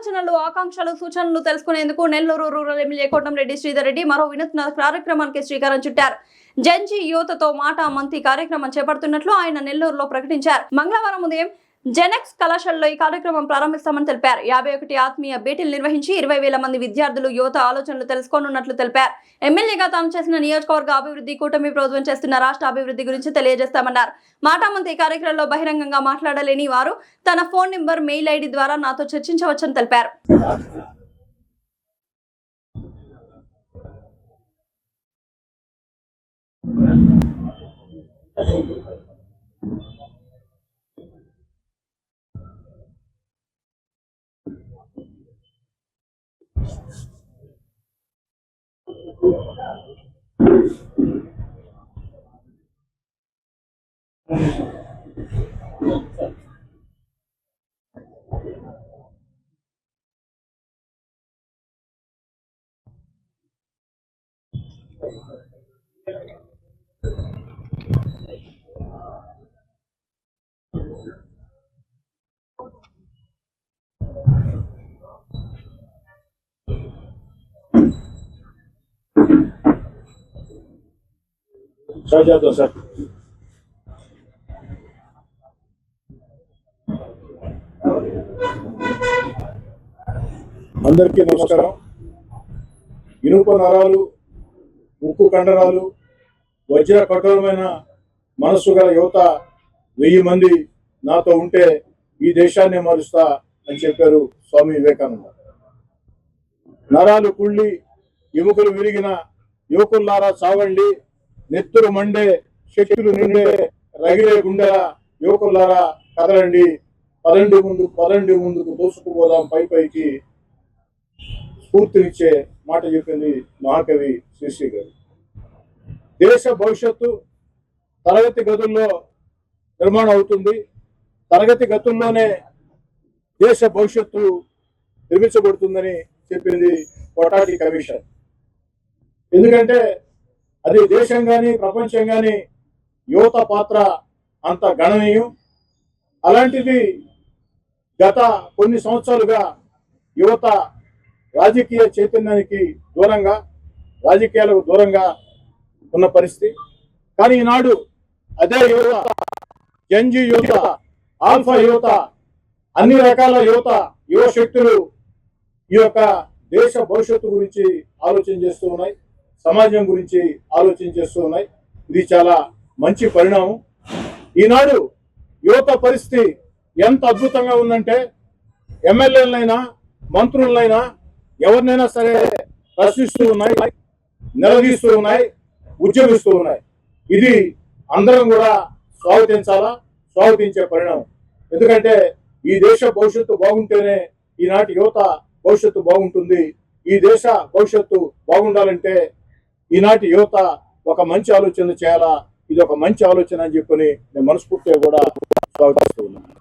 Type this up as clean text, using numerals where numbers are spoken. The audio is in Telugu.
ఆలోచనలు, ఆకాంక్షలు, సూచనలు తెలుసుకునేందుకు నెల్లూరు రూరల్ ఎమ్మెల్యే కోటంరెడ్డి శ్రీధర్ రెడ్డి మరో వినూత్న కార్యక్రమానికి శ్రీకారం చుట్టారు. జంజీ యువతతో మాట మంతి కార్యక్రమం చేపడుతున్నట్లు ఆయన నెల్లూరులో ప్రకటించారు. మంగళవారం ఉదయం జెనెక్స్ కళాశాలలో ఈ కార్యక్రమం ప్రారంభిస్తామని తెలిపారు. 51 ఆత్మీయ భేటీలు నిర్వహించి 20,000 మంది విద్యార్థులు యువత ఆలోచనలు తెలుసుకోనున్నట్లు తెలిపారు. ఎమ్మెల్యేగా తాను చేసిన నియోజకవర్గ అభివృద్ధి, కూటమి ప్రభుత్వం చేస్తున్న రాష్ట్ర అభివృద్ధి గురించి తెలియజేస్తామన్నారు. మాటామంతి కార్యక్రమంలో బహిరంగంగా మాట్లాడలేని వారు తన ఫోన్ నెంబర్, మెయిల్ ఐడి ద్వారా నాతో చర్చించవచ్చని తెలిపారు. సార్ అందరికీ నమస్కారం. ఇనుప నరాలు, ఉక్కు కండరాలు, వజ్ర కఠోరమైన మనస్సు గల యువత 1000 మంది నాతో ఉంటే ఈ దేశాన్ని మారుస్తా అని చెప్పారు స్వామి వివేకానంద. నరాలు కుళ్ళి ఎముకలు విరిగిన యువకుల్లారా చావండి, నెత్తురు మండే శక్తులు నిండే రగిలే గుండెల యువకుల్లారా కదలండి, పదండి ముందుకు దూసుకుపోదాం పైకి స్ఫూర్తినిచ్చే మాట చెప్పింది మహాకవి శ్రీశ్రీ గారు. దేశ భవిష్యత్తు తరగతి గదుల్లో నిర్మాణం అవుతుంది. తరగతి గదుల్లోనే దేశ భవిష్యత్తు నిర్మించబడుతుందని చెప్పింది కొటాటి కమిషన్. ఎందుకంటే అది దేశం కానీ ప్రపంచం కానీ యువత పాత్ర అంత గణనీయం. అలాంటిది గత కొన్ని సంవత్సరాలుగా యువత రాజకీయ చైతన్యానికి దూరంగా, రాజకీయాలకు దూరంగా ఉన్న పరిస్థితి. కానీ ఈనాడు అదే యువత, జంజీ యువత, ఆల్ఫా యువత, అన్ని రకాల యువ శక్తులు ఈ యొక్క దేశ భవిష్యత్తు గురించి ఆలోచన చేస్తూ ఉన్నాయి, సమాజం గురించి ఆలోచన చేస్తూ ఉన్నాయి. ఇది చాలా మంచి పరిణామం. ఈనాడు యువత పరిస్థితి ఎంత అద్భుతంగా ఉందంటే ఎమ్మెల్యేలైనా మంత్రులైనా ఎవరినైనా సరే ప్రశ్నిస్తూ ఉన్నాయి, నిలదీస్తూ ఉన్నాయి, ఉద్యమిస్తూ ఉన్నాయి. ఇది అందరం కూడా స్వాగతించే పరిణామం. ఎందుకంటే ఈ దేశ భవిష్యత్తు బాగుంటేనే ఈనాటి యువత భవిష్యత్తు బాగుంటుంది. ఈ దేశ భవిష్యత్తు బాగుండాలంటే ఈనాటి యువత ఒక మంచి ఆలోచన చేయాలా. ఇది ఒక మంచి ఆలోచన అని చెప్పని నేను మనస్ఫూర్తిగా కూడా స్వాగతిస్తూ ఉన్నాను.